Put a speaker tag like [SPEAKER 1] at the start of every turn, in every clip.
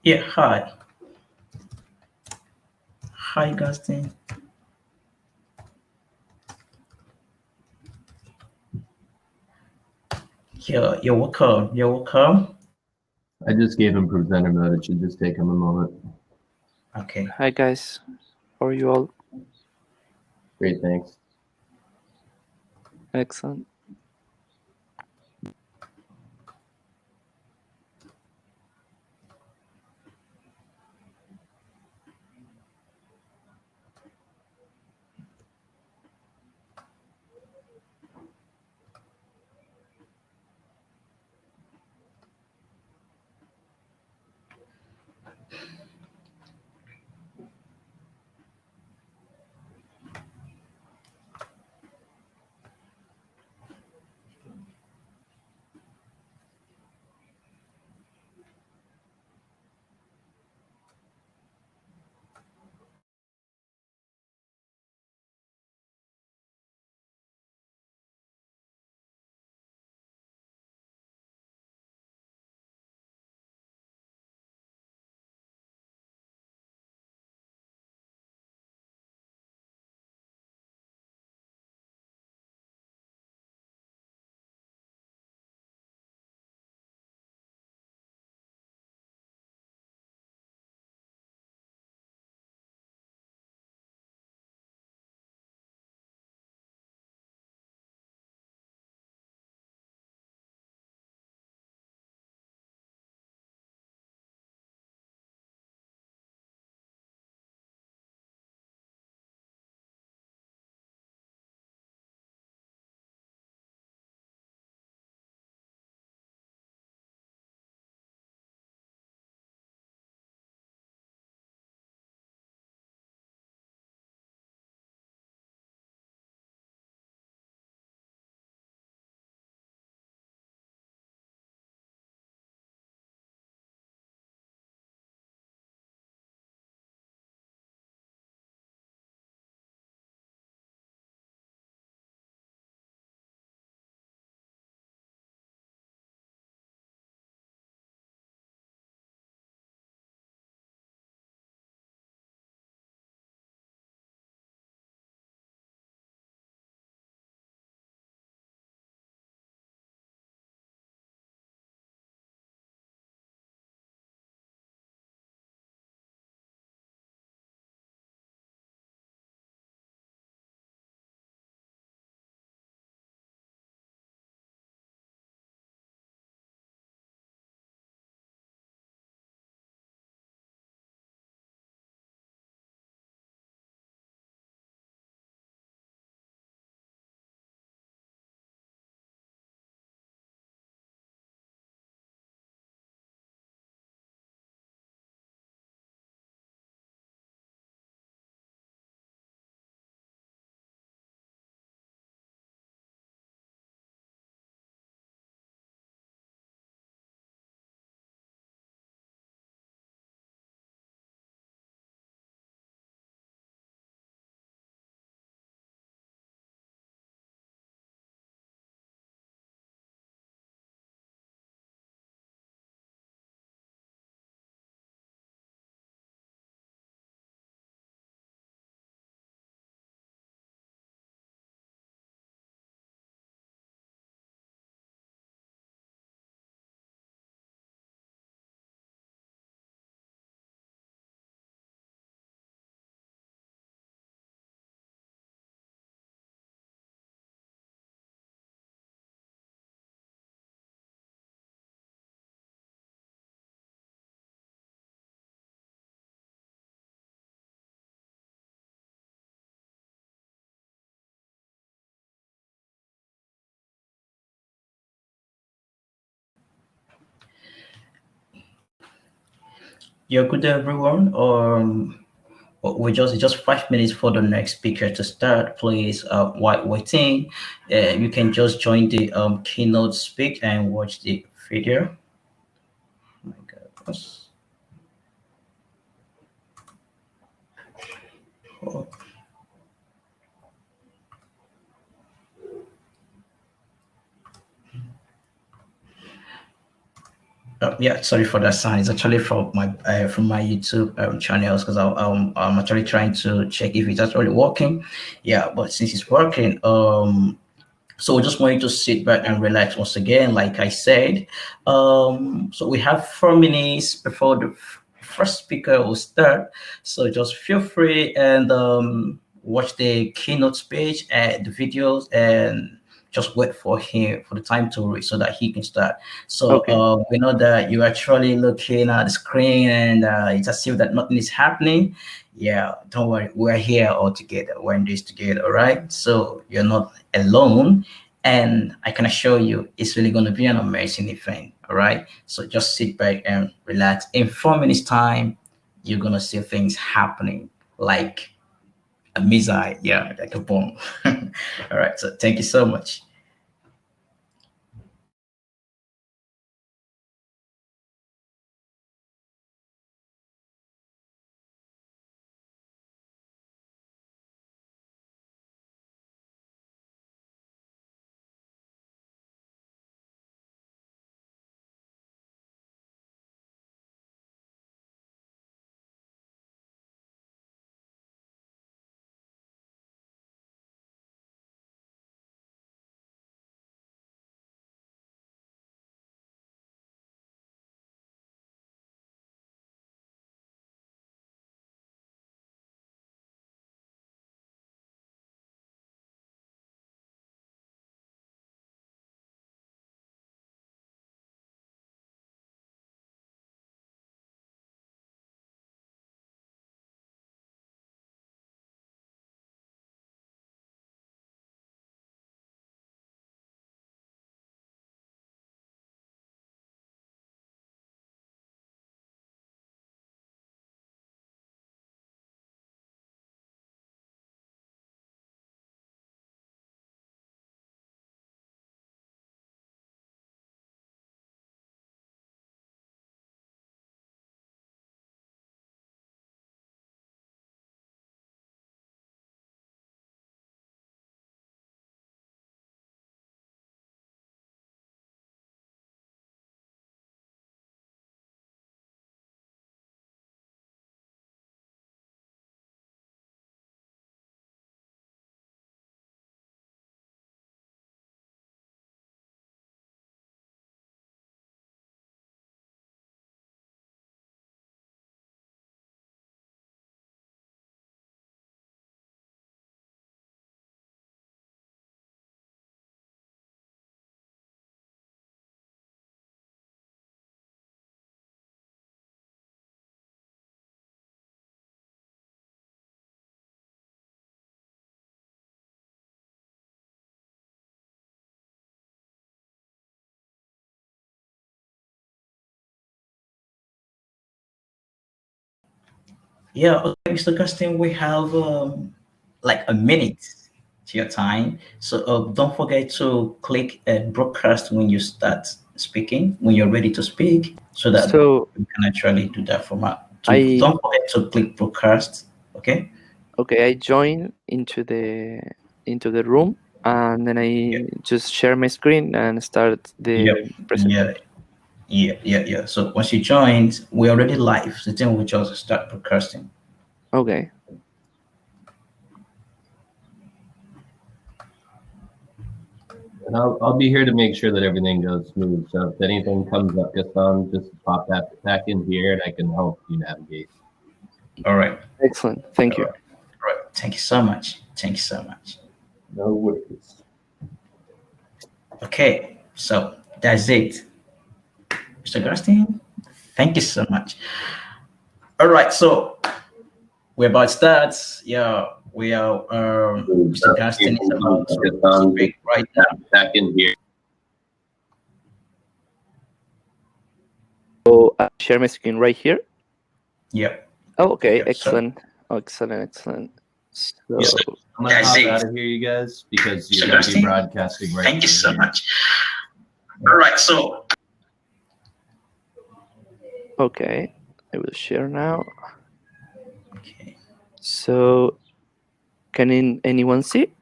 [SPEAKER 1] Yeah, hi. Hi, Gaston. You're welcome. You're welcome.
[SPEAKER 2] I just gave him presenter mode. It should just take him a moment.
[SPEAKER 1] Okay.
[SPEAKER 3] Hi guys, how are you all?
[SPEAKER 2] Great, thanks.
[SPEAKER 3] Excellent.
[SPEAKER 1] You're good, everyone. We just 5 minutes for the next speaker to start. Please, while waiting, you can just join the keynote speak and watch the video. Oh my goodness. Oh, Yeah, sorry for that sound. It's actually from my YouTube channels because I'm actually trying to check if it's actually working. Yeah, but since it's working, so we just want you to sit back and relax once again, like I said. So we have 4 minutes before the first speaker will start. So just feel free and watch the keynote speech and the videos and just wait for him for the time to reach so that he can start. So
[SPEAKER 3] Okay.
[SPEAKER 1] we know that you're actually looking at the screen and it's as if that nothing is happening. Yeah, don't worry. We're here all together. We're in this together, all right? So you're not alone. And I can assure you, it's really going to be an amazing event, all right? So just sit back and relax. In 4 minutes' time, you're going to see things happening like a missile, yeah, like a bomb. All right, so thank you so much. Yeah, okay, Mr. Gustin, we have like a minute to your time. So don't forget to click broadcast when you start speaking, when you're ready to speak, so that
[SPEAKER 3] So
[SPEAKER 1] we can actually do that format. To
[SPEAKER 3] I
[SPEAKER 1] don't forget to click broadcast. Okay.
[SPEAKER 3] okay, I join into the room, and then
[SPEAKER 1] Yeah.
[SPEAKER 3] I just share my screen and start the
[SPEAKER 1] Yep.
[SPEAKER 3] presentation.
[SPEAKER 1] Yeah. Yeah. So once you joined, we're already live. So then we just start broadcasting.
[SPEAKER 3] Okay.
[SPEAKER 2] And I'll be here to make sure that everything goes smooth. So if anything comes up, Gaston, just pop that back in here and I can help you navigate.
[SPEAKER 1] All right.
[SPEAKER 3] Excellent. Thank
[SPEAKER 1] All
[SPEAKER 3] you.
[SPEAKER 1] right. All right. Thank you so much. Thank you so much.
[SPEAKER 2] No worries.
[SPEAKER 1] Okay. So that's it. Mr. Garstein, thank you so much. All right, so we're about to start. Yeah, we are. Mr. Garstein is about to
[SPEAKER 2] Gaston, just
[SPEAKER 1] speak right now.
[SPEAKER 2] back in here.
[SPEAKER 3] So I share my screen right here.
[SPEAKER 1] Yeah.
[SPEAKER 3] Oh, okay.
[SPEAKER 1] Yeah. So
[SPEAKER 3] Excellent. Excellent. So
[SPEAKER 2] Yeah. I'm gonna hop out of here, you guys, because you're gonna be broadcasting right.
[SPEAKER 1] Thank you so much. All right, so
[SPEAKER 3] okay, I will share now.
[SPEAKER 1] okay.
[SPEAKER 3] So can anyone see?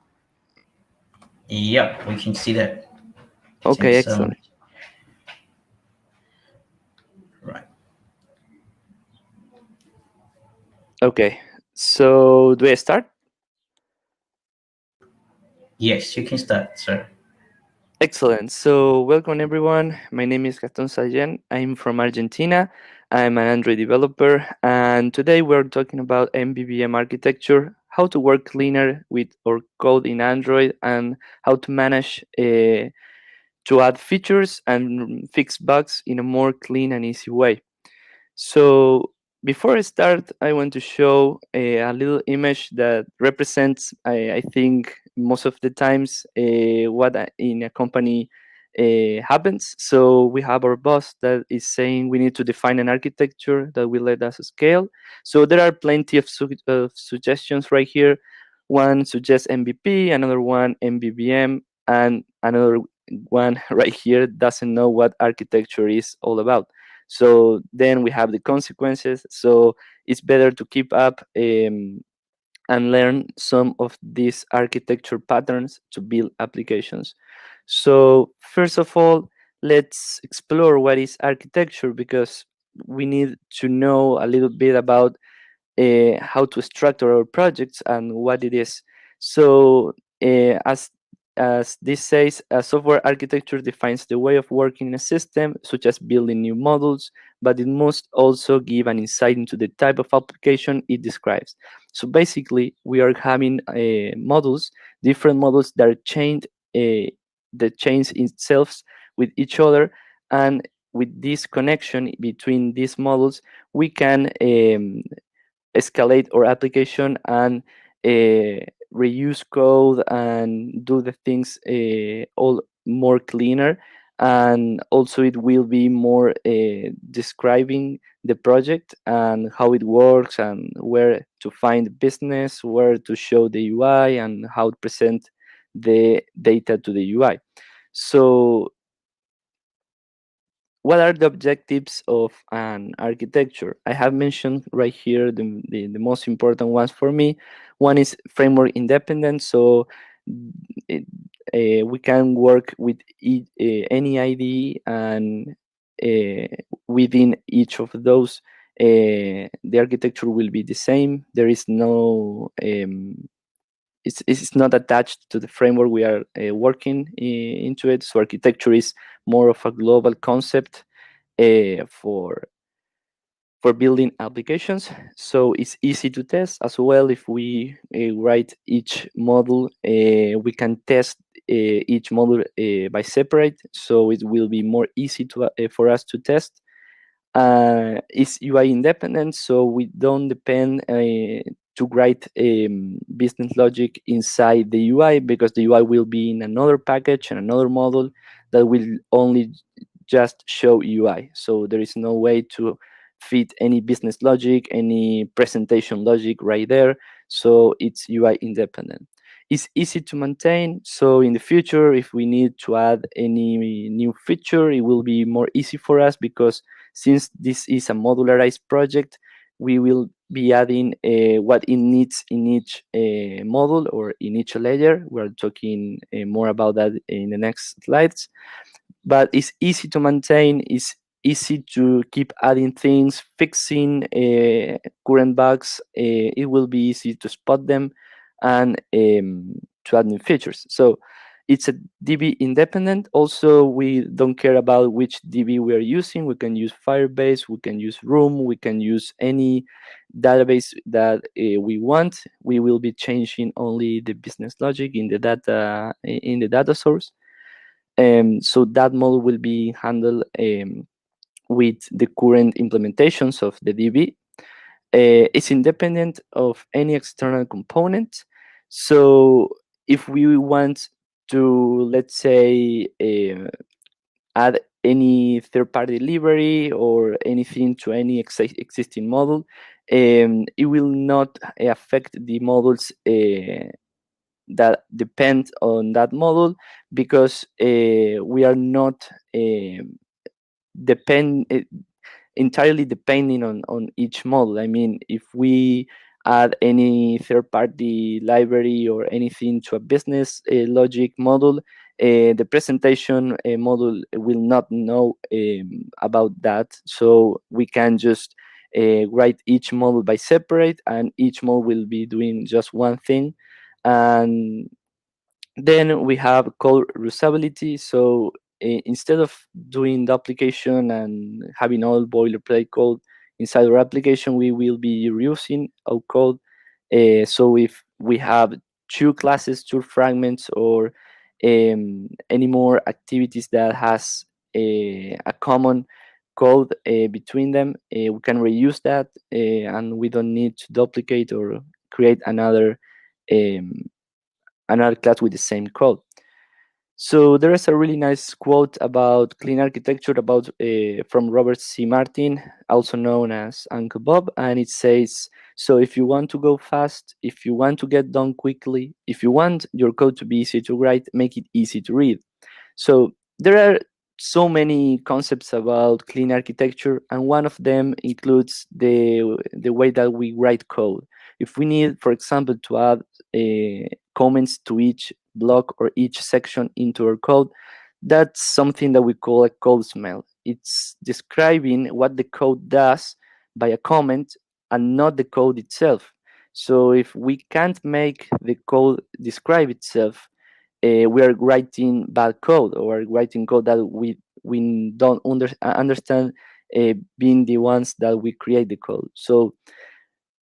[SPEAKER 1] Yeah, we can see that. Thank you
[SPEAKER 3] Okay,
[SPEAKER 1] so
[SPEAKER 3] excellent.
[SPEAKER 1] much.
[SPEAKER 3] Okay, so do I start?
[SPEAKER 1] Yes, you can start, sir.
[SPEAKER 3] Excellent. So, welcome everyone. My name is Gaston Sayen. I'm from Argentina. I'm an Android developer, and today we're talking about MVVM architecture, how to work cleaner with our code in Android, and how to manage to add features and fix bugs in a more clean and easy way. So before I start, I want to show a little image that represents, I think, most of the times what in a company happens. So we have our boss that is saying we need to define an architecture that will let us scale. So there are plenty of, of suggestions right here. One suggests MVP, another one MVVM, and another one right here doesn't know what architecture is all about. So then we have the consequences. So it's better to keep up and learn some of these architecture patterns to build applications. So first of all, let's explore what is architecture, because we need to know a little bit about how to structure our projects and what it is. So, as this says, software architecture defines the way of working in a system, such as building new models, but it must also give an insight into the type of application it describes. So basically, we are having models, different models that are chained, that change itself with each other, and with this connection between these models, we can escalate our application and reuse code and do the things all more cleaner, and also it will be more describing the project and how it works and where to find business, where to show the UI, and how to present the data to the UI. So what are the objectives of an architecture? I have mentioned right here the most important ones for me. One is framework independent, so it, we can work with any IDE, and within each of those, the architecture will be the same. There is no it's not attached to the framework we are working into it. So architecture is more of a global concept for building applications. So it's easy to test as well. If we write each module, we can test each module by separate, so it will be more easy to for us to test. It's UI independent, so we don't depend to write business logic inside the UI, because the UI will be in another package and another model that will only just show UI. So there is no way to fit any business logic, any presentation logic right there. So it's UI independent. It's easy to maintain. So in the future, if we need to add any new feature, it will be more easy for us, because since this is a modularized project, we will be adding what it needs in each module or in each layer. We're talking more about that in the next slides. But it's easy to maintain. It's easy to keep adding things, fixing current bugs. It will be easy to spot them and to add new features. So it's a DB independent. Also, we don't care about which DB we are using. We can use Firebase, we can use Room, we can use any database that we want. We will be changing only the business logic in the data source. So that model will be handled with the current implementations of the DB. It's independent of any external component. So if we want to, let's say, add any third-party library or anything to any existing model, it will not affect the models that depend on that model, because we are not depend entirely depending on each model. I mean, if we add any third party library or anything to a business logic model, the presentation model will not know about that. So we can just write each model by separate, and each model will be doing just one thing. And then we have code reusability. So instead of doing the application and having all boilerplate code inside our application, we will be reusing our code. So if we have two classes, two fragments, or any more activities that has a common code between them, we can reuse that, and we don't need to duplicate or create um, another class with the same code. So there is a really nice quote about clean architecture about from Robert C. Martin, also known as Uncle Bob, and it says, "So if you want to go fast, if you want to get done quickly, if you want your code to be easy to write, make it easy to read." So there are so many concepts about clean architecture, and one of them includes the way that we write code. If we need, for example, to add comments to each block or each section into our code, that's something that we call a code smell. It's describing what the code does by a comment and not the code itself. So if we can't make the code describe itself, we are writing bad code, or writing code that we don't understand, being the ones that we create the code. So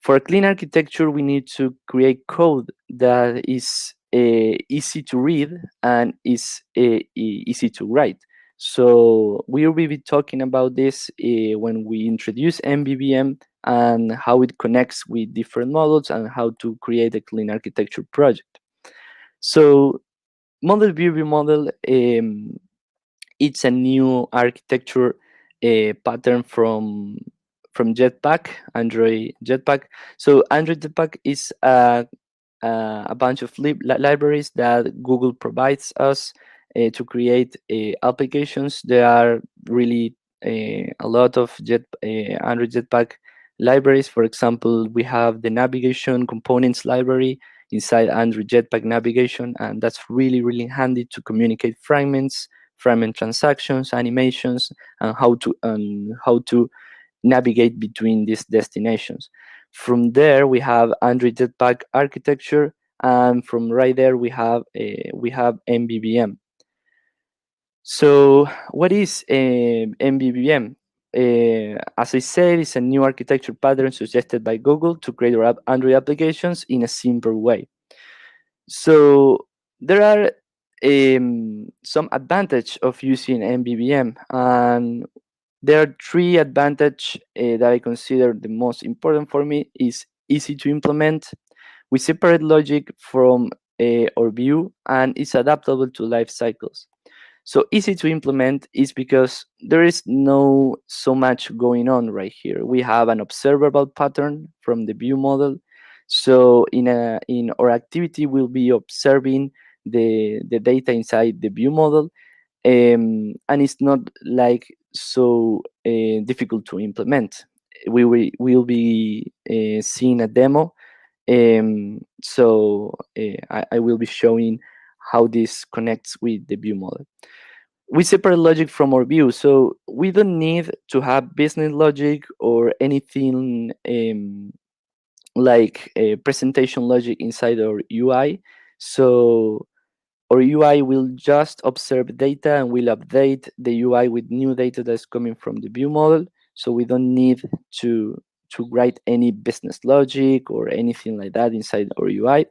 [SPEAKER 3] for a clean architecture, we need to create code that is easy to read and is easy to write. So we will be talking about this when we introduce MVVM and how it connects with different models and how to create a clean architecture project. So model view model, it's a new architecture pattern from Jetpack, Android Jetpack. So Android Jetpack is a bunch of libraries that Google provides us to create applications. There are really a lot of Android Jetpack libraries. For example, we have the navigation components library inside Android Jetpack navigation, and that's really, really handy to communicate fragments, fragment transactions, animations, and how to navigate between these destinations. From there, we have Android Jetpack architecture, and from right there we have MVVM. So, what is MVVM? As I said, it's a new architecture pattern suggested by Google to create our Android applications in a simple way. So there are some advantage of using MVVM, and there are three advantage that I consider the most important for me. Is easy to implement, we separate logic from our view, and it's adaptable to life cycles. So easy to implement is because there is no so much going on right here. We have an observable pattern from the view model. So in our activity, we'll be observing the data inside the view model, and it's not like so difficult to implement. Will be seeing a demo, so I will be showing how this connects with the view model. We separate logic from our view, so we don't need to have business logic or anything like a presentation logic inside our UI. So our UI will just observe data and will update the UI with new data that's coming from the view model. So we don't need to write any business logic or anything like that inside our UI.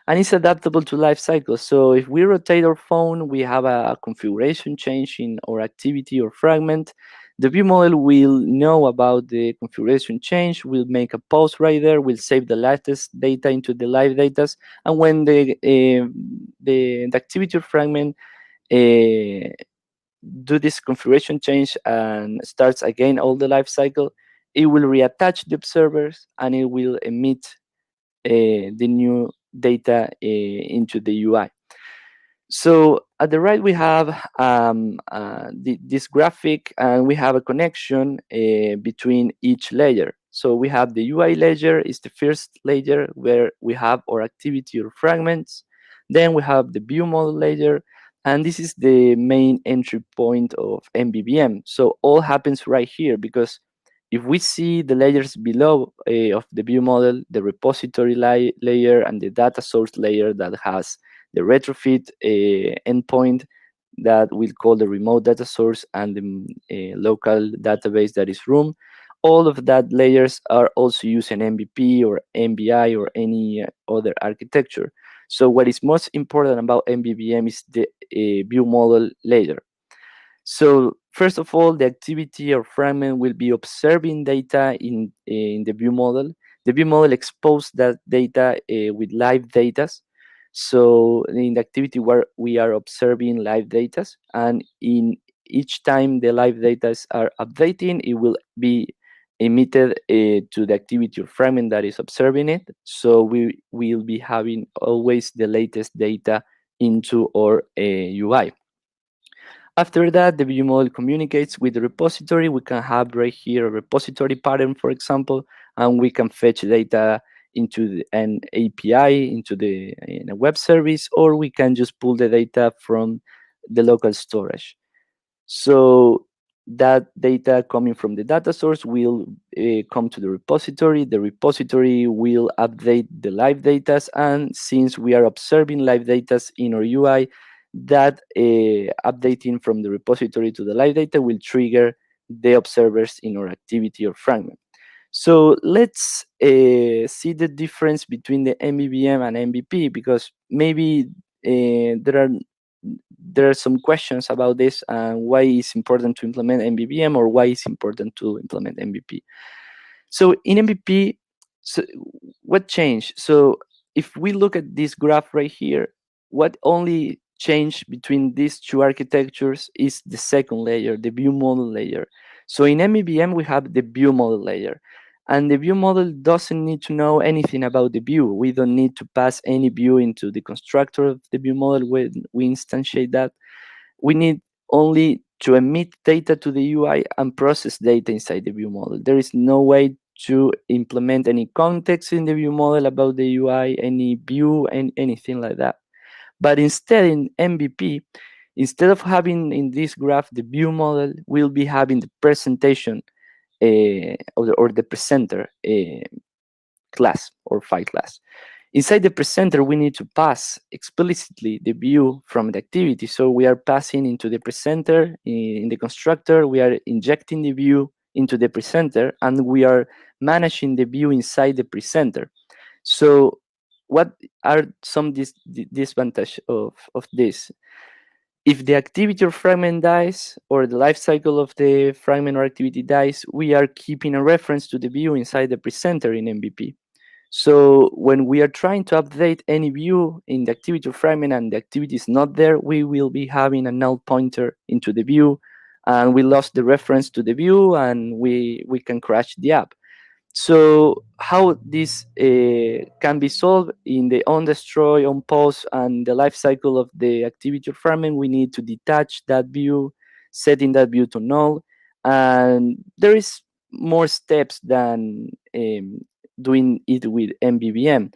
[SPEAKER 3] And it's adaptable to life cycles. So if we rotate our phone, we have a configuration change in our activity or fragment. The view model will know about the configuration change, will make a post right there, will save the latest data into the live data, and when the activity or fragment do this configuration change and starts again all the life cycle, it will reattach the observers and it will emit the new data into the UI. So at the right, we have this graphic, and we have a connection between each layer. So we have the UI layer is the first layer where we have our activity or fragments. Then we have the view model layer, and this is the main entry point of MVVM. So all happens right here because if we see the layers below of the view model, the repository layer and the data source layer that has the retrofit endpoint that we'll call the remote data source, and the local database that is room, all of that layers are also using MVP or MBI or any other architecture. So what is most important about MVVM is the view model layer. So first of all, the activity or fragment will be observing data in the view model. The view model exposes that data with live data. So in the activity where we are observing live data, and in each time the live data are updating, it will be emitted to the activity or fragment that is observing it. So we will be having always the latest data into our UI. After that, the view model communicates with the repository. We can have right here a repository pattern, for example, and we can fetch data into an API, into in a web service, or we can just pull the data from the local storage. So that data coming from the data source will come to the repository. The repository will update the live data, and since we are observing live data in our UI, that updating from the repository to the live data will trigger the observers in our activity or fragment. So let's see the difference between the MVVM and MVP, because maybe there are some questions about this and why it's important to implement MVVM or why it's important to implement MVP. So in MVP, so what changed? So if we look at this graph right here, what only changed between these two architectures is the second layer, the view model layer. So in MVVM, we have the view model layer. And the view model doesn't need to know anything about the view. We don't need to pass any view into the constructor of the view model when we instantiate that. We need only to emit data to the UI and process data inside the view model. There is no way to implement any context in the view model about the UI, any view, and anything like that. But instead, in MVP, instead of having in this graph the view model, we'll be having the presentation or the presenter class or file class. Inside the presenter, we need to pass explicitly the view from the activity. So we are passing into the presenter in the constructor, we are injecting the view into the presenter, and we are managing the view inside the presenter. So what are some disadvantages of this? If the activity or fragment dies, or the life cycle of the fragment or activity dies, we are keeping a reference to the view inside the presenter in MVP. So when we are trying to update any view in the activity or fragment and the activity is not there, we will be having a null pointer into the view, and we lost the reference to the view, and we can crash the app. So how this can be solved in the on destroy, on pause, and the life cycle of the activity or fragment, we need to detach that view, setting that view to null, and there is more steps than doing it with MVVM.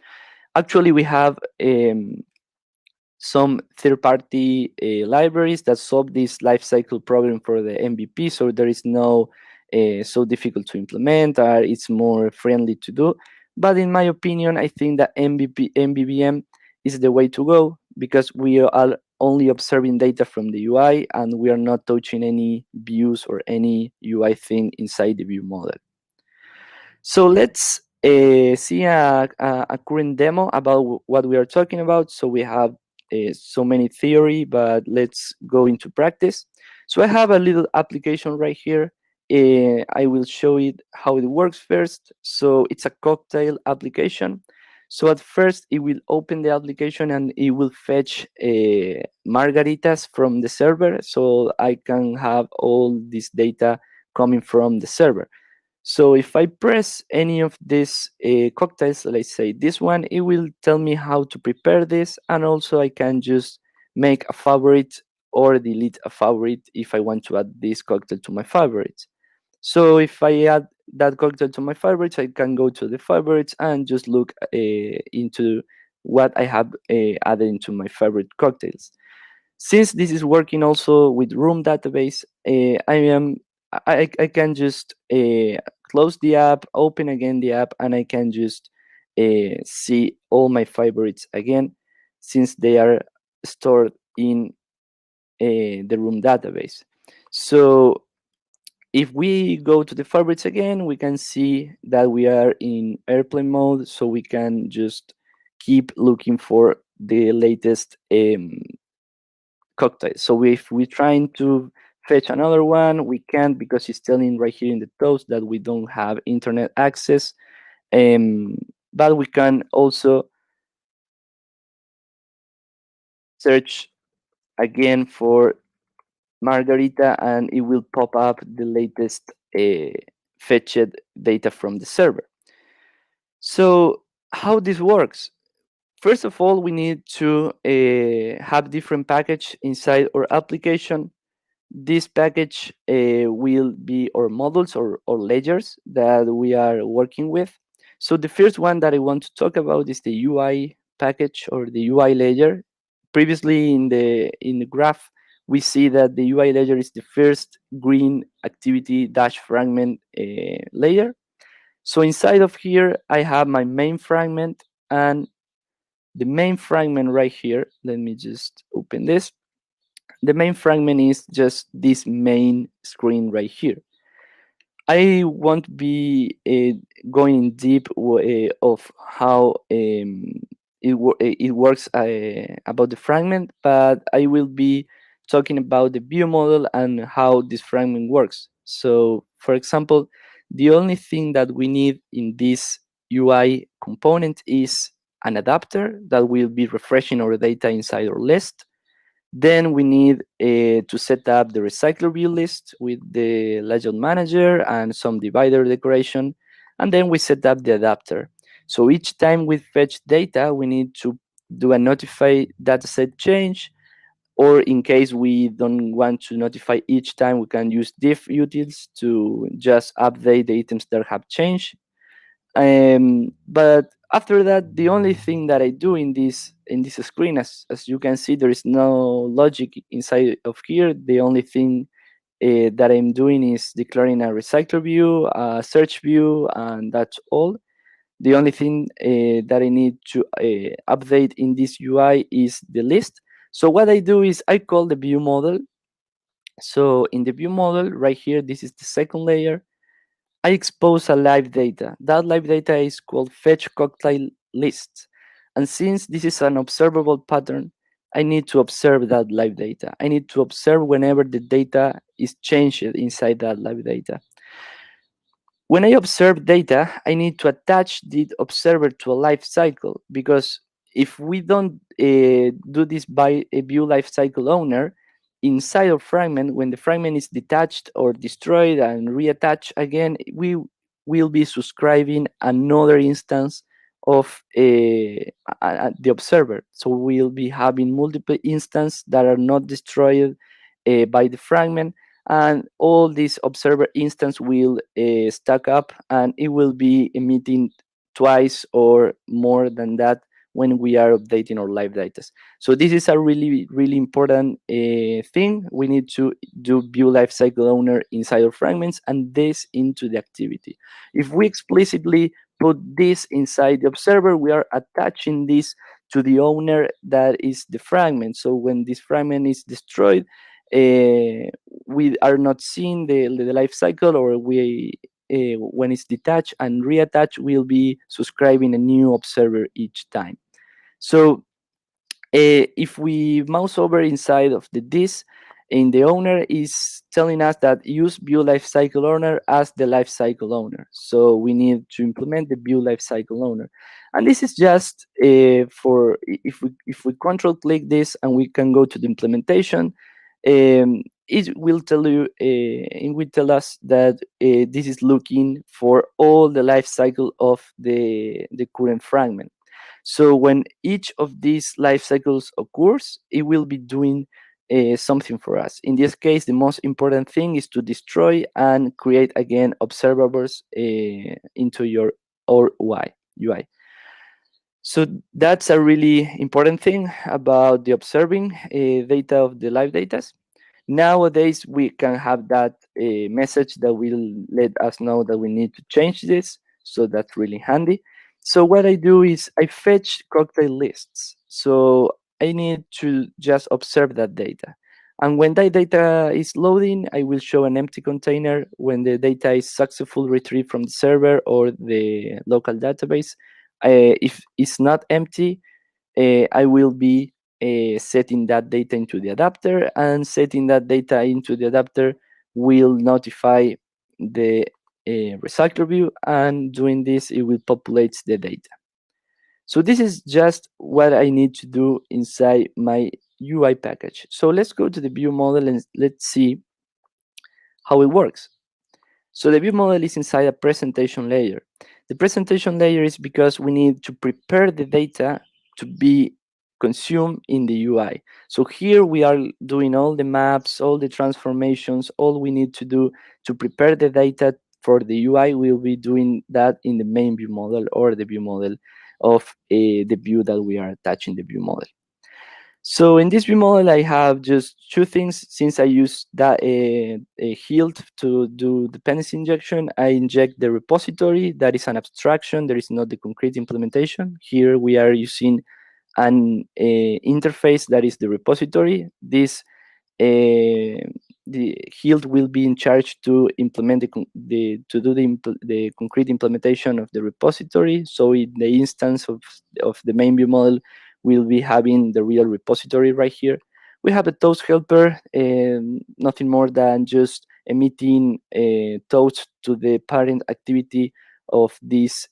[SPEAKER 3] Actually, we have some third-party libraries that solve this lifecycle problem for the MVP, so there is no so difficult to implement, or it's more friendly to do. But in my opinion, I think that MVVM is the way to go, because we are only observing data from the UI and we are not touching any views or any UI thing inside the view model. So let's see a current demo about what we are talking about. So we have so many theory, but let's go into practice. So I have a little application right here. I will show it how it works first. So it's a cocktail application. So at first it will open the application and it will fetch margaritas from the server. So I can have all this data coming from the server. So if I press any of these cocktails, let's say this one, it will tell me how to prepare this. And also I can just make a favorite or delete a favorite if I want to add this cocktail to my favorites. So if I add that cocktail to my favorites, I can go to the favorites and just look into what I have added into my favorite cocktails. Since this is working also with room database, I can just close the app, open again the app, and I can just see all my favorites again, since they are stored in the room database. So if we go to the favorites again, we can see that we are in airplane mode, so we can just keep looking for the latest cocktail. So if we're trying to fetch another one, we can't, because it's telling right here in the toast that we don't have internet access. But we can also search again for Margarita, and it will pop up the latest fetched data from the server. So how this works? First of all, we need to have different package inside our application. This package will be our models, or ledgers that we are working with. So the first one that I want to talk about is the UI package, or the UI ledger. Previously in the graph, we see that the UI ledger is the first green activity dash fragment layer. So inside of here, I have my main fragment, and the main fragment right here, let me just open this. The main fragment is just this main screen right here. I won't be going deep of how it works about the fragment, but I will be talking about the view model and how this fragment works. So, for example, the only thing that we need in this UI component is an adapter that will be refreshing our data inside our list. Then we need to set up the recycler view list with the layout manager and some divider decoration. And then we set up the adapter. So each time we fetch data, we need to do a notify dataset change. Or in case we don't want to notify each time, we can use diff utils to just update the items that have changed. But after that, the only thing that I do in this screen, as you can see, there is no logic inside of here. The only thing that I'm doing is declaring a recycler view, a search view, and that's all. The only thing that I need to update in this UI is the list. So what I do is I call the view model. So in the view model right here, this is the second layer. I expose a live data. That live data is called fetch cocktail list. And since this is an observable pattern, I need to observe that live data. I need to observe whenever the data is changed inside that live data. When I observe data, I need to attach the observer to a life cycle, because if we don't do this by a view lifecycle owner, inside of fragment, when the fragment is detached or destroyed and reattached again, we will be subscribing another instance of the observer. So we'll be having multiple instances that are not destroyed by the fragment, and all these observer instance will stack up, and it will be emitting twice or more than that when we are updating our live data. So this is a really important thing. We need to do view lifecycle owner inside of fragments and this into the activity. If we explicitly put this inside the observer, we are attaching this to the owner that is the fragment. So when this fragment is destroyed, we are not seeing the life cycle, or we when it's detached and reattached, we'll be subscribing a new observer each time. So if we mouse over inside of the this, in the owner is telling us that use view lifecycle owner as the lifecycle owner. So we need to implement the view lifecycle owner, and this is just for if we control click this and we can go to the implementation. It will tell you, it will tell us that this is looking for all the life cycle of the current fragment. So when each of these life cycles occurs, it will be doing something for us. In this case, the most important thing is to destroy and create again observables into your or UI. So that's a really important thing about the observing data of the live data. Nowadays, we can have that message that will let us know that we need to change this. So that's really handy. So what I do is I fetch cocktail lists. So I need to just observe that data. And when that data is loading, I will show an empty container. When the data is successfully retrieved from the server or the local database, if it's not empty, I will be setting that data into the adapter, and setting that data into the adapter will notify the recycler view, and doing this, it will populate the data. So this is just what I need to do inside my UI package. So let's go to the view model and let's see how it works. So the view model is inside a presentation layer. The presentation layer is because we need to prepare the data to be consumed in the UI. So here we are doing all the maps, all the transformations, all we need to do to prepare the data for the UI. We'll be doing that in the main view model, or the view model of the view that we are attaching the view model. So in this view model, I have just two things. Since I use that a hilt to do dependency injection, I inject the repository. That is an abstraction. There is not the concrete implementation. Here we are using an interface that is the repository. This the hilt will be in charge to implement the concrete implementation of the repository. So in the instance of the main view model, we'll be having the real repository right here. We have a toast helper, nothing more than just emitting toast to the parent activity of these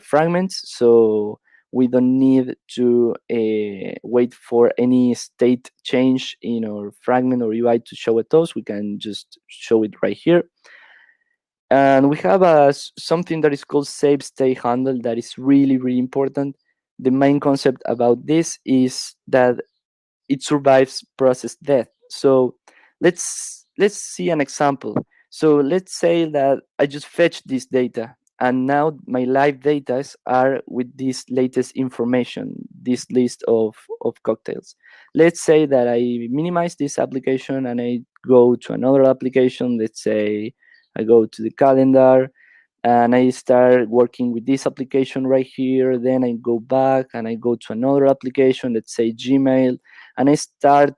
[SPEAKER 3] fragments. So we don't need to wait for any state change in our fragment or UI to show a toast. We can just show it right here. And we have something that is called save state handle that is really, really important. The main concept about this is that it survives process death. So let's see an example. So let's say that I just fetch this data, and now my live data are with this latest information, this list of cocktails. Let's say that I minimize this application and I go to another application. Let's say I go to the calendar and I start working with this application right here. Then I go back and I go to another application, let's say Gmail, and I start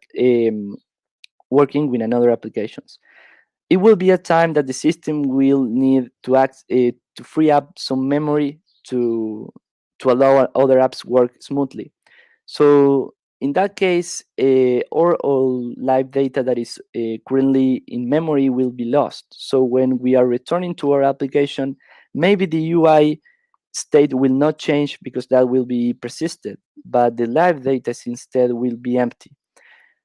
[SPEAKER 3] working with another applications. It will be a time that the system will need to to free up some memory to allow other apps work smoothly. So in that case, all live data that is currently in memory will be lost. So when we are returning to our application, maybe the UI state will not change because that will be persisted, but the live data instead will be empty.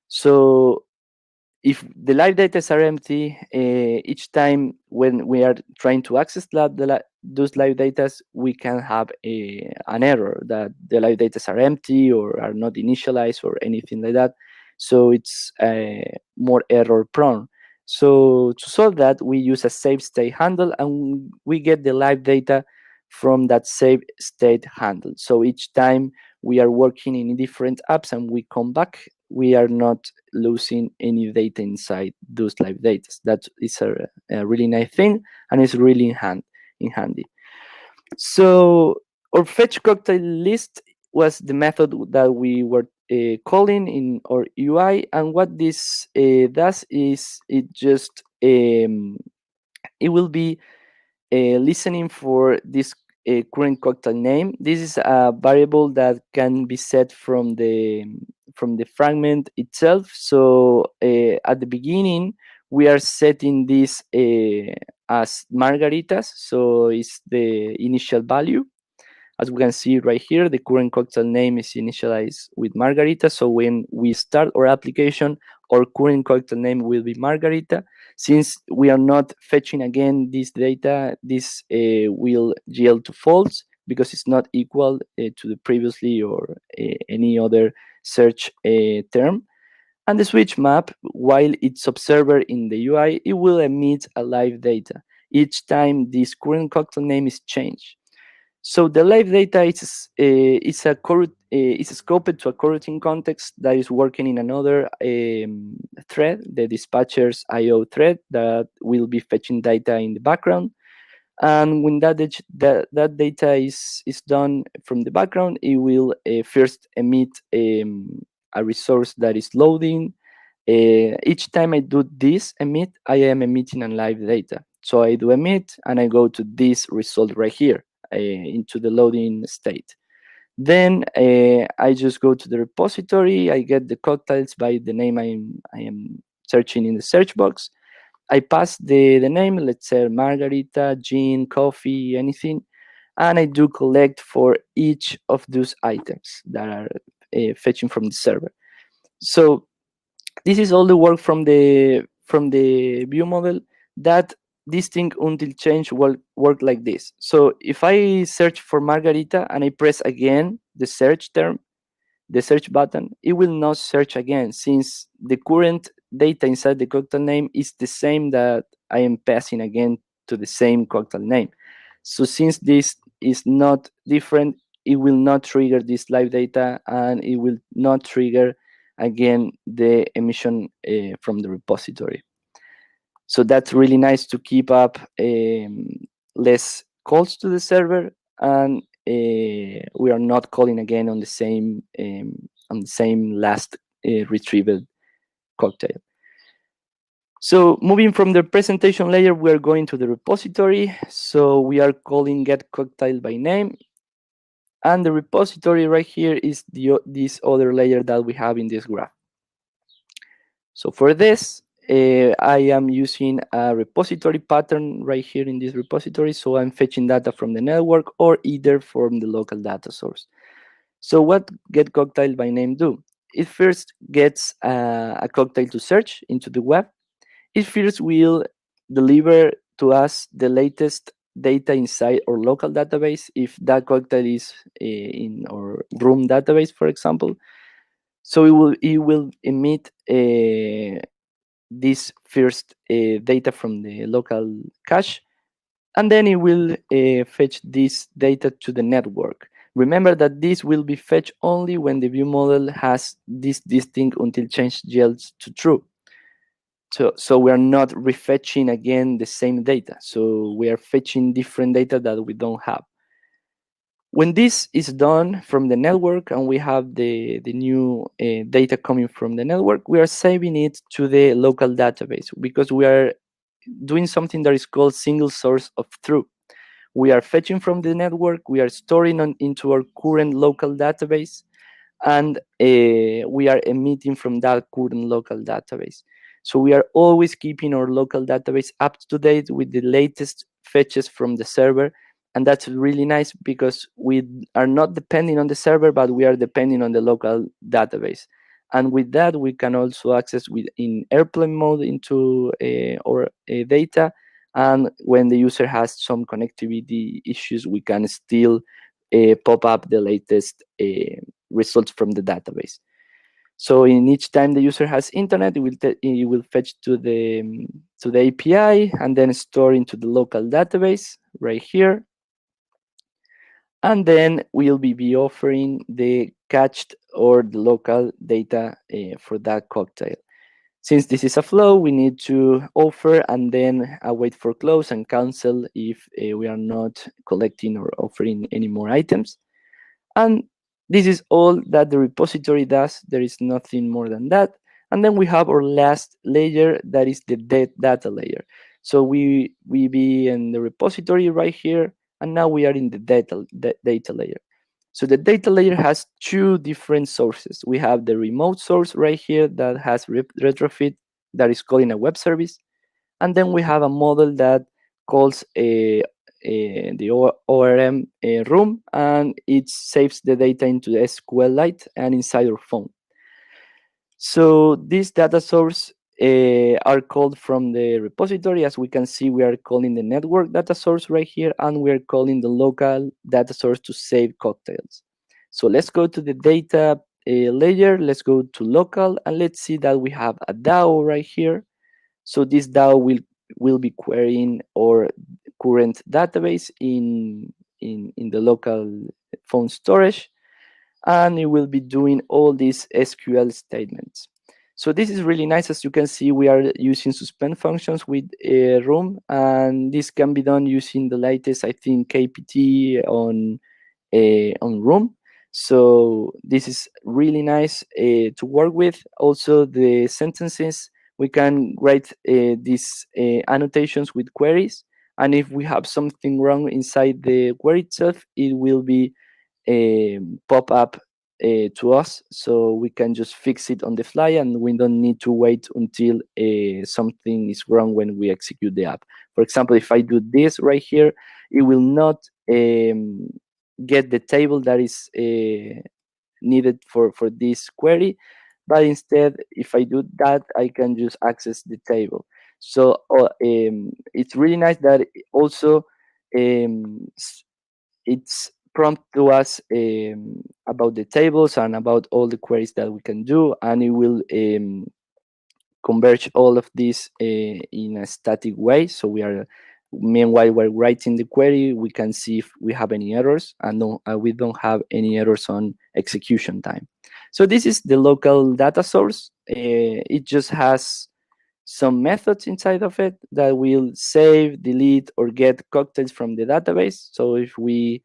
[SPEAKER 3] So if the live data are empty, each time when we are trying to access those live data, we can have an error that the live data are empty or are not initialized or anything like that. So it's more error prone. So to solve that, we use a save state handle, and we get the live data from that save state handle. So each time we are working in different apps and we come back, we are not losing any data inside those live data. That is a really nice thing, and it's really in handy. So our fetch cocktail list was the method that we were calling in our UI, and what this does is it just it will be listening for this current cocktail name. This is a variable that can be set from the fragment itself. So at the beginning, we are setting this as margaritas. So it's the initial value. As we can see right here, the current cocktail name is initialized with Margarita. So when we start our application, our current cocktail name will be Margarita. Since we are not fetching again this data, this will yield to false because it's not equal to the previously or any other search term. And the switch map, while it's observer in the UI, it will emit a live data each time this current cocktail name is changed. So the live data is scoped to a coroutine context that is working in another thread, the dispatcher's IO thread, that will be fetching data in the background. And when that data is done from the background, it will first emit a resource that is loading. Each time I do this emit, I am emitting a live data. So I do emit and I go to this result right here into the loading state. Then I just go to the repository. I get the cocktails by the name I am searching in the search box. I pass the name, let's say margarita, gin, coffee, anything, and I do collect for each of those items that are fetching from the server. So this is all the work from the view model. That this thing until change will work like this. So if I search for margarita and I press again the search term, the search button, it will not search again, since the current data inside the cocktail name is the same that I am passing again to the same cocktail name. So since this is not different, it will not trigger this live data, and it will not trigger again the emission from the repository. So that's really nice to keep up less calls to the server, and we are not calling again on the same last retrieved cocktail. So moving from the presentation layer, we are going to the repository. So we are calling get cocktail by name, and the repository right here is this other layer that we have in this graph. So for this, I am using a repository pattern right here in this repository. So I'm fetching data from the network or either from the local data source. So what get cocktail by name do? It first gets a cocktail to search into the web. It first will deliver to us the latest data inside our local database, if that cocktail is in our room database, for example. So it will emit this first data from the local cache, and then it will fetch this data to the network. Remember that this will be fetched only when the view model has this thing until change yields to true. So we are not refetching again the same data. So we are fetching different data that we don't have. When this is done from the network and we have the new data coming from the network, we are saving it to the local database, because we are doing something that is called single source of truth. We are fetching from the network, we are storing into our current local database, and we are emitting from that current local database. So we are always keeping our local database up to date with the latest fetches from the server. And that's really nice, because we are not depending on the server, but we are depending on the local database. And with that, we can also access in airplane mode into our data. And when the user has some connectivity issues, we can still pop up the latest results from the database. So in each time the user has internet, it will fetch to the API and then store into the local database right here. And then we'll be offering the cached or the local data for that cocktail. Since this is a flow, we need to offer and then await for close and cancel if we are not collecting or offering any more items. And this is all that the repository does. There is nothing more than that. And then we have our last layer, that is the data layer. So we be in the repository right here, and now we are in the data layer. So the data layer has two different sources. We have the remote source right here that has retrofit, that is calling a web service. And then we have a model that calls the ORM room, and it saves the data into the SQLite and inside our phone. So this data source are called from the repository. As we can see, we are calling the network data source right here, and we are calling the local data source to save cocktails. So let's go to the data layer. Let's go to local, and let's see that we have a DAO right here. So this DAO will be querying our current database in in the local phone storage, and it will be doing all these SQL statements. So this is really nice. As you can see, we are using suspend functions with room, and this can be done using the latest, I think, KPT on room. So this is really nice to work with. Also, the sentences, we can write these annotations with queries, and if we have something wrong inside the query itself, it will be pop up to us, so we can just fix it on the fly, and we don't need to wait until something is wrong when we execute the app. For example, if I do this right here, it will not get the table that is needed for this query, but instead, if I do that, I can just access the table. So it's really nice that also it's prompt to us about the tables and about all the queries that we can do, and it will converge all of this in a static way. So meanwhile we're writing the query, we can see if we have any errors, and no, we don't have any errors on execution time. So this is the local data source. It just has some methods inside of it that will save, delete, or get cocktails from the database. So if we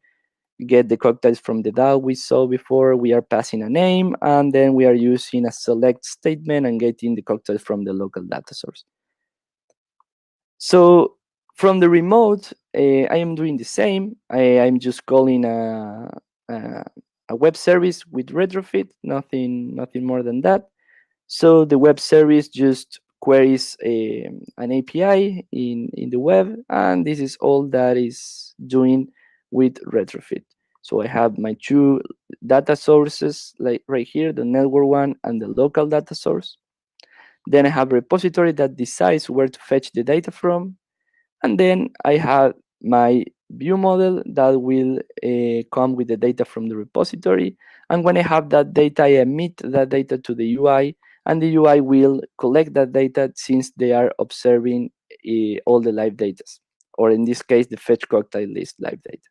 [SPEAKER 3] get the cocktails from the DAO we saw before, we are passing a name, and then we are using a select statement and getting the cocktail from the local data source. So from the remote, I am doing the same. I'm just calling a web service with retrofit, nothing more than that. So the web service just queries an API in the web, and this is all that is doing with retrofit. So I have my two data sources, like right here, the network one and the local data source. Then I have a repository that decides where to fetch the data from. And then I have my view model that will come with the data from the repository. And when I have that data, I emit that data to the UI, and the UI will collect that data since they are observing all the live data, or in this case, the fetch cocktail list live data.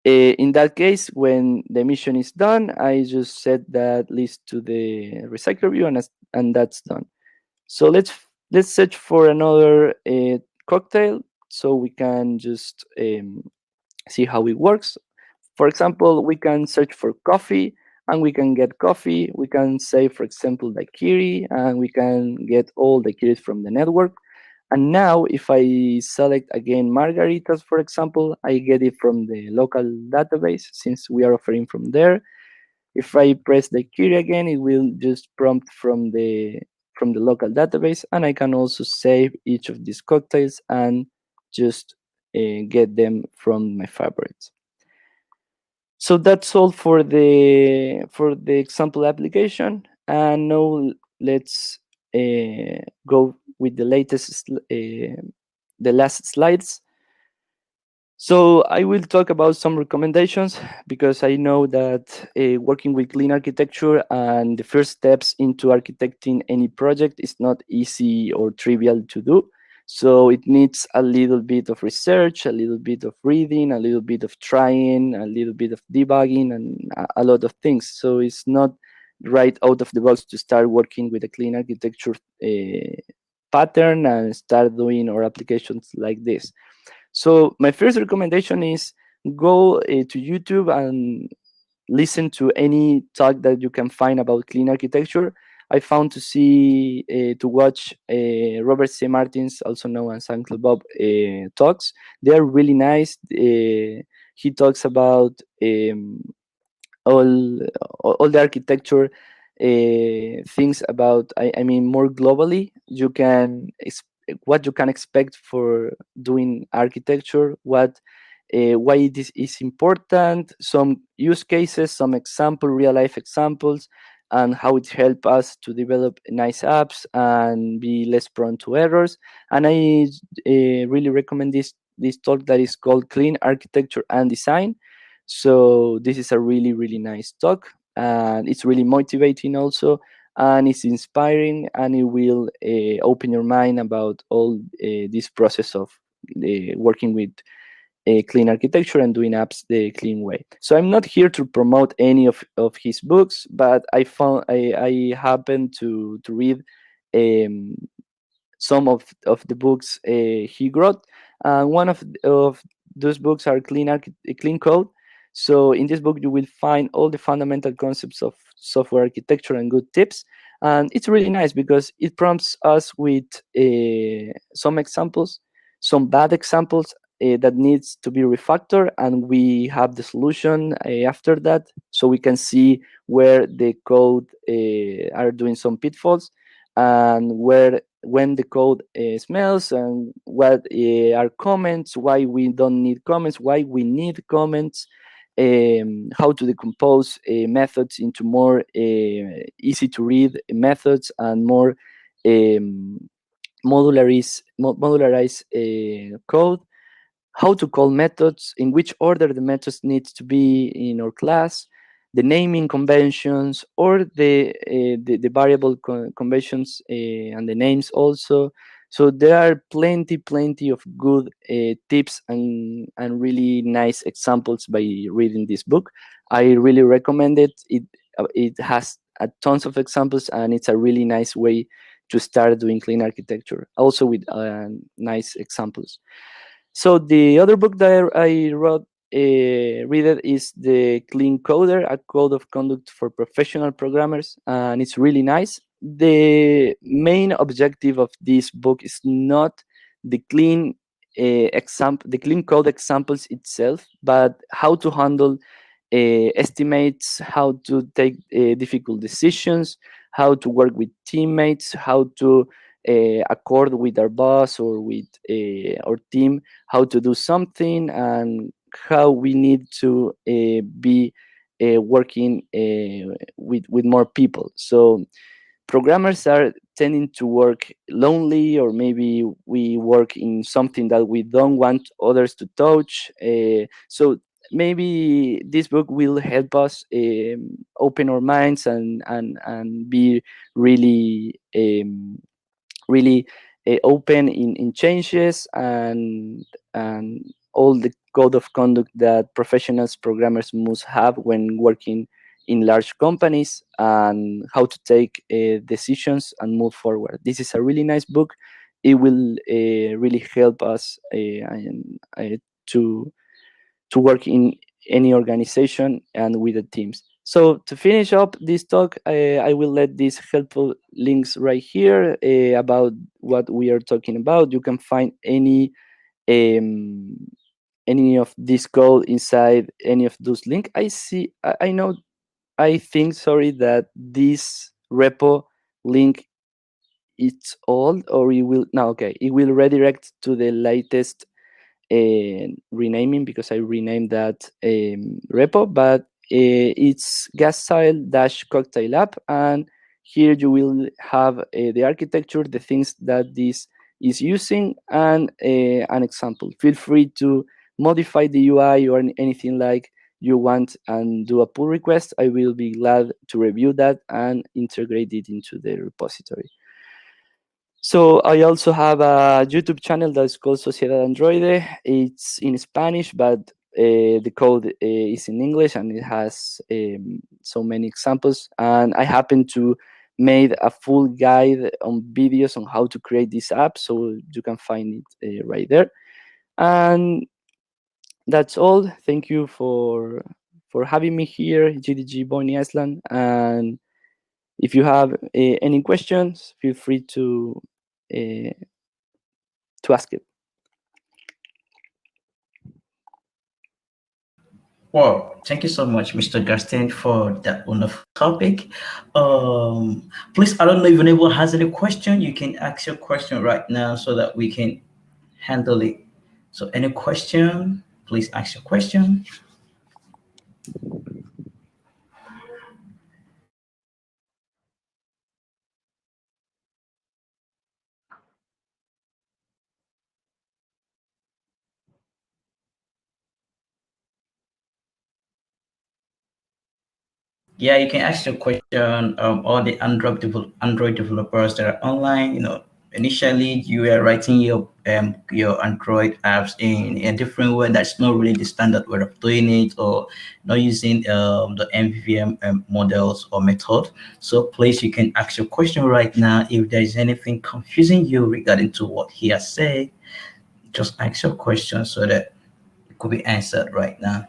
[SPEAKER 3] In that case, when the mission is done, I just set that list to the recycler view, and that's done. So let's search for another cocktail so we can just see how it works. For example, we can search for coffee, and we can get coffee. We can say, for example, daiquiri, and we can get all the daiquiris from the network. And now if I select again margaritas, for example, I get it from the local database since we are offering from there. If I press the query again, it will just prompt from the local database, and I can also save each of these cocktails and just get them from my favorites. So that's all for the example application. And now let's go with the latest, the last slides. So I will talk about some recommendations, because I know that working with clean architecture and the first steps into architecting any project is not easy or trivial to do. So it needs a little bit of research, a little bit of reading, a little bit of trying, a little bit of debugging, and a lot of things. So it's not right out of the box to start working with a clean architecture pattern and start doing our applications like this. So my first recommendation is go to YouTube and listen to any talk that you can find about clean architecture. I found to watch Robert C. Martin's, also known as Uncle Bob, talks. They are really nice. He talks about all the architecture things about, I mean, more globally. What you can expect for doing architecture, why this is important, some use cases, some real life examples, and how it helps us to develop nice apps and be less prone to errors. And I really recommend this talk that is called Clean Architecture and Design. So this is a really, really nice talk, and it's really motivating also, and it's inspiring, and it will open your mind about all this process of working with a clean architecture and doing apps the clean way. So I'm not here to promote any of his books, but I happened to read um, some of the books he wrote. One of those books are Clean Code. So in this book, you will find all the fundamental concepts of software architecture and good tips. And it's really nice because it prompts us with some examples, some bad examples that needs to be refactored, and we have the solution after that, so we can see where the code are doing some pitfalls, and where when the code smells, and what are comments, why we don't need comments, why we need comments, how to decompose methods into more easy to read methods, and more um, modularized code, how to call methods, in which order the methods needs to be in our class, the naming conventions, or the variable conventions and the names also. So there are plenty of good tips and really nice examples by reading this book. I really recommend it. It has a tons of examples, and it's a really nice way to start doing clean architecture, also with nice examples. So the other book that I wrote, read it, is the Clean Coder, a code of conduct for professional programmers, and it's really nice. The main objective of this book is not the the clean code examples itself, but how to handle estimates, how to take difficult decisions, how to work with teammates, how to accord with our boss or with our team, how to do something, and how we need to be working with more people. So programmers are tending to work lonely, or maybe we work in something that we don't want others to touch. So maybe this book will help us open our minds and be really really open in changes, and all the code of conduct that professionals programmers must have when working in large companies, and how to take decisions and move forward. This is a really nice book. It will really help us to work in any organization and with the teams. So to finish up this talk, I will let these helpful links right here about what we are talking about. You can find um, any of this code inside any of those links. I know, I think, sorry, that this repo link, it's old, or it will, no, okay, it will redirect to the latest renaming, because I renamed that repo, but it's gasstyle dash cocktail app, and here you will have the architecture, the things that this is using, and an example. Feel free to modify the UI or anything like you want, and do a pull request. I will be glad to review that and integrate it into the repository. So I also have a YouTube channel that's called Sociedad Androide. It's in Spanish, but the code is in English, and it has so many examples. And I happen to made a full guide on videos on how to create this app, so you can find it right there. And that's all. Thank you for having me here, GDG Bonny Island. And if you have any questions, feel free uh, to ask it.
[SPEAKER 1] Well, thank you so much, Mr. Gaston, for that wonderful topic. Please, I don't know if anyone has any question. You can ask your question right now so that we can handle it. So, any question? Please ask your question. Yeah, you can ask your question. All the Android developers that are online, initially you were writing your your Android apps in a different way that's not really the standard way of doing it, or not using the MVVM models or method. So please, you can ask your question right now. If there is anything confusing you regarding to what he has said, just ask your question so that it could be answered right now.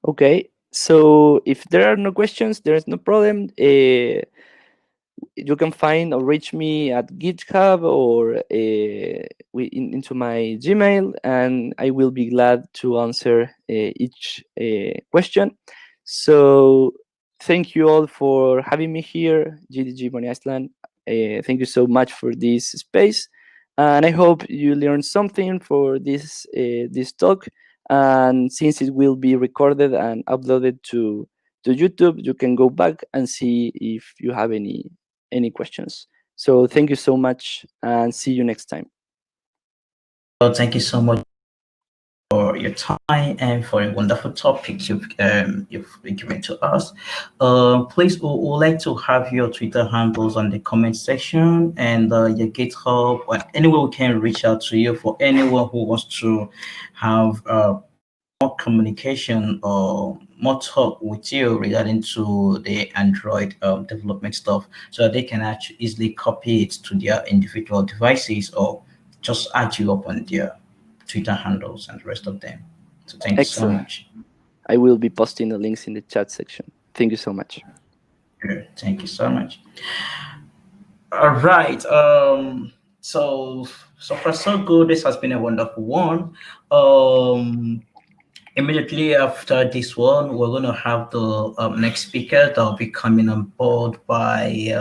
[SPEAKER 3] Okay, so if there are no questions, there is no problem. You can find or reach me at GitHub or into my Gmail, and I will be glad to answer each question. So thank you all for having me here, GDG Bonny Island. Thank you so much for this space, and I hope you learned something for this talk. And since it will be recorded and uploaded to YouTube, you can go back and see if you have any questions. So thank you so much and see you next time.
[SPEAKER 1] Well, thank you so much for your time and for a wonderful topic you've given to us. Please, we would like to have your Twitter handles on the comment section and your GitHub, or anywhere we can reach out to you for anyone who wants to have more communication or more talk with you regarding to the Android development stuff, so that they can actually easily copy it to their individual devices or just add you up on their Twitter handles and the rest of them. So thank you so
[SPEAKER 3] Excellent.
[SPEAKER 1] much.
[SPEAKER 3] I will be posting the links in the chat section. Thank you so much.
[SPEAKER 1] Good. Thank you so much. All right. So far so good. This has been a wonderful one. Immediately after this one, we're gonna have the next speaker that'll be coming on board by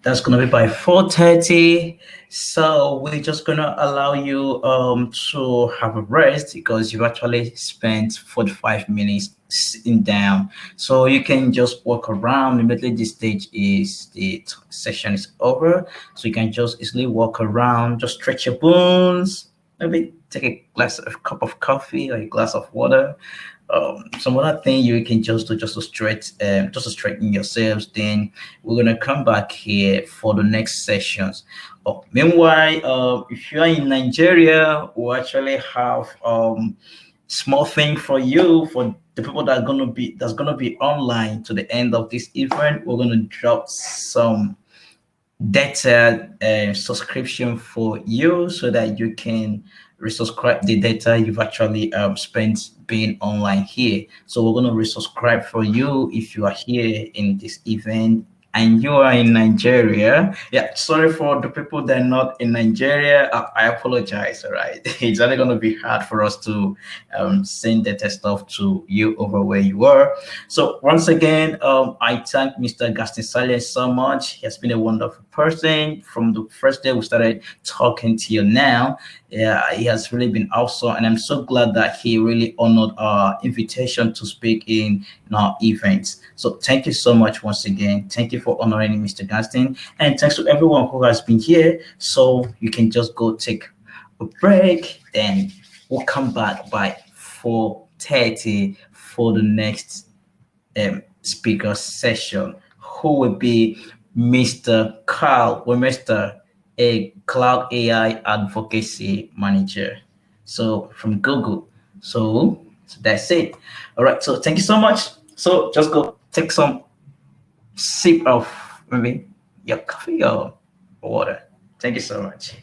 [SPEAKER 1] that's gonna be by 4:30. So we're just gonna allow you to have a rest because you've actually spent 45 minutes sitting down. So you can just walk around immediately the session is over. So you can just easily walk around, just stretch your bones, maybe take a cup of coffee or a glass of water. Some other thing you can just do just to straighten yourselves. Then we're gonna come back here for the next sessions. Meanwhile, if you are in Nigeria, we actually have small thing for you for the people that's gonna be online to the end of this event. We're gonna drop some data subscription for you so that you can resubscribe the data you've actually spent being online here. So we're going to resubscribe for you if you are here in this event and you are in Nigeria. Yeah, sorry for the people that are not in Nigeria. I apologize. All right, it's only going to be hard for us to send data stuff to you over where you are. So once again, I thank Mr. Gaston Silence so much. He has been a wonderful person from the first day we started talking to you now. Yeah, he has really been awesome, and I'm so glad that he really honored our invitation to speak in our events. So thank you so much once again. Thank you for honoring Mr. Gaston, and thanks to everyone who has been here. So you can just go take a break, then we'll come back by 4:30 for the next speaker session, who will be Mr. Carl Wemester, a cloud AI advocacy manager. So from Google. So that's it. All right. So thank you so much. So just go take some sip of maybe your coffee or water. Thank you so much.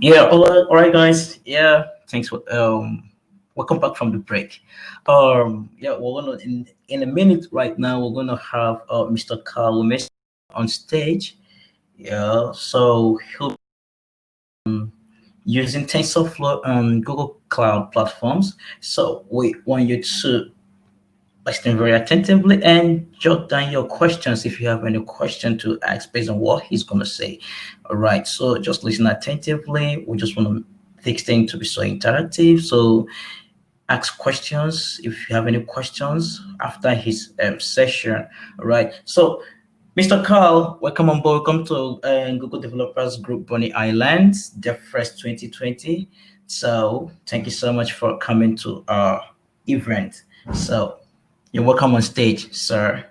[SPEAKER 1] Yeah, all right, guys. Yeah, thanks for welcome back from the break. Yeah, we're gonna in a minute right now. We're gonna have Mr. Carl Messi on stage. Yeah, so he'll be using TensorFlow on Google Cloud platforms. So we want you to listen very attentively and jot down your questions if you have any question to ask based on what he's going to say. All right, so just listen attentively. We just want to fix things to be so interactive. So ask questions if you have any questions after his session. All right, so Mr. Carl, welcome on board. Welcome to Google Developers Group Bonny Island, DevFest 2020. So thank you so much for coming to our event. So you're welcome on stage, sir.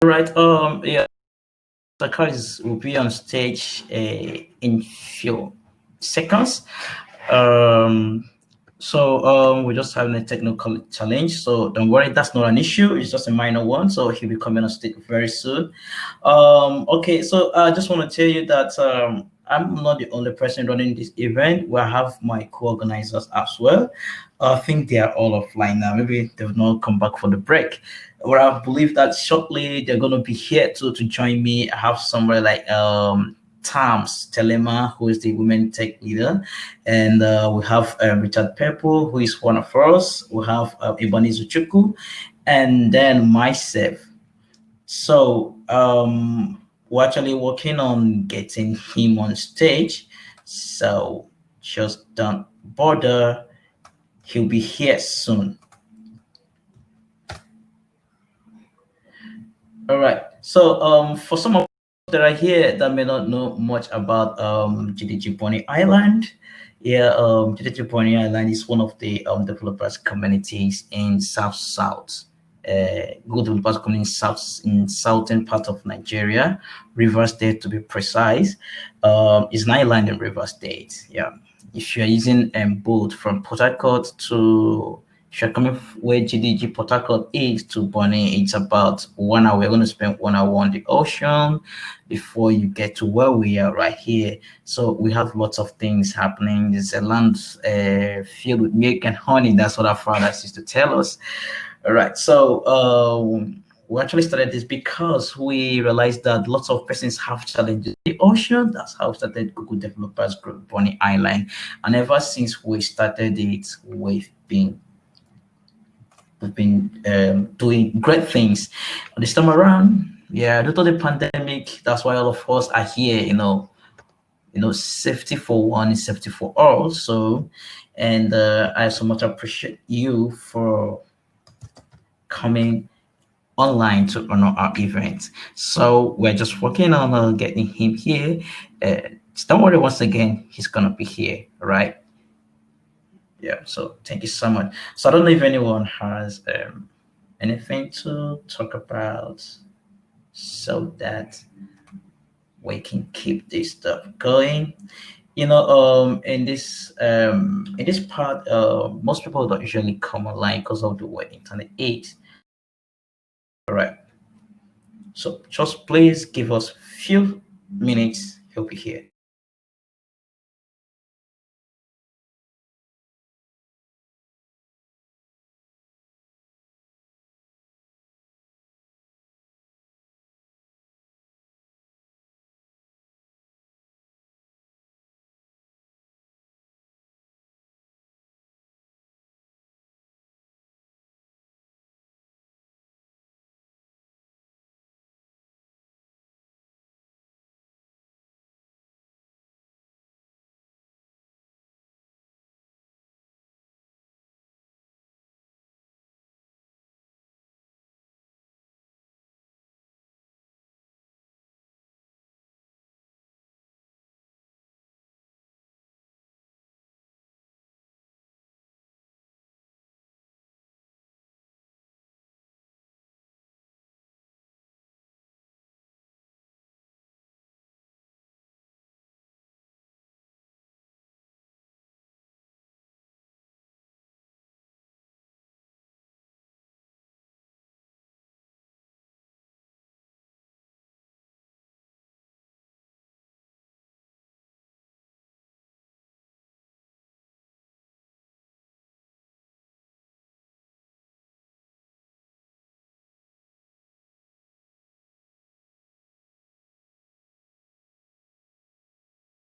[SPEAKER 1] All right. Yeah, the card will be on stage in few seconds. Um, we're just having a technical challenge. So don't worry, that's not an issue. It's just a minor one. So he'll be coming on stage very soon. Okay, so I just want to tell you that I'm not the only person running this event. We have my co-organizers as well. I think they are all offline now. Maybe they've not come back for the break. Well, I believe that shortly they're gonna be here to join me. I have somewhere like Tams Telema, who is the women tech leader, and we have Richard Pepple, who is one of us. We have Ibani Zuchuku, and then myself. So we're actually working on getting him on stage. So just don't bother. He'll be here soon. All right. So for some of that are here that may not know much about GDG Bonny Island, yeah, GDG Bonny Island is one of the developers communities in South. Good developers community in southern part of Nigeria, River State to be precise. It's an island in River State. Yeah. If you're using boat from Port Harcourt to if you're coming where GDG Port Harcourt is to Bonny, it's about 1 hour. We're going to spend 1 hour on the ocean before you get to where we are right here. So we have lots of things happening. There's a land filled with milk and honey. That's what our fathers used to tell us. All right. So we actually started this because we realized that lots of persons have challenges in the ocean. That's how we started Google Developers Group Bonny Island. And ever since we started it, we've been doing great things. This time around, yeah, due to the pandemic, that's why all of us are here. Safety for one is safety for all. So, and I so much appreciate you for coming online to honor our event. So we're just working on getting him here. Don't worry, once again, he's gonna be here, right? Yeah. So thank you so much. So I don't know if anyone has anything to talk about so that we can keep this stuff going. in this part, most people don't usually come online because of the way internet is. All right. So just please give us few minutes. He'll be here.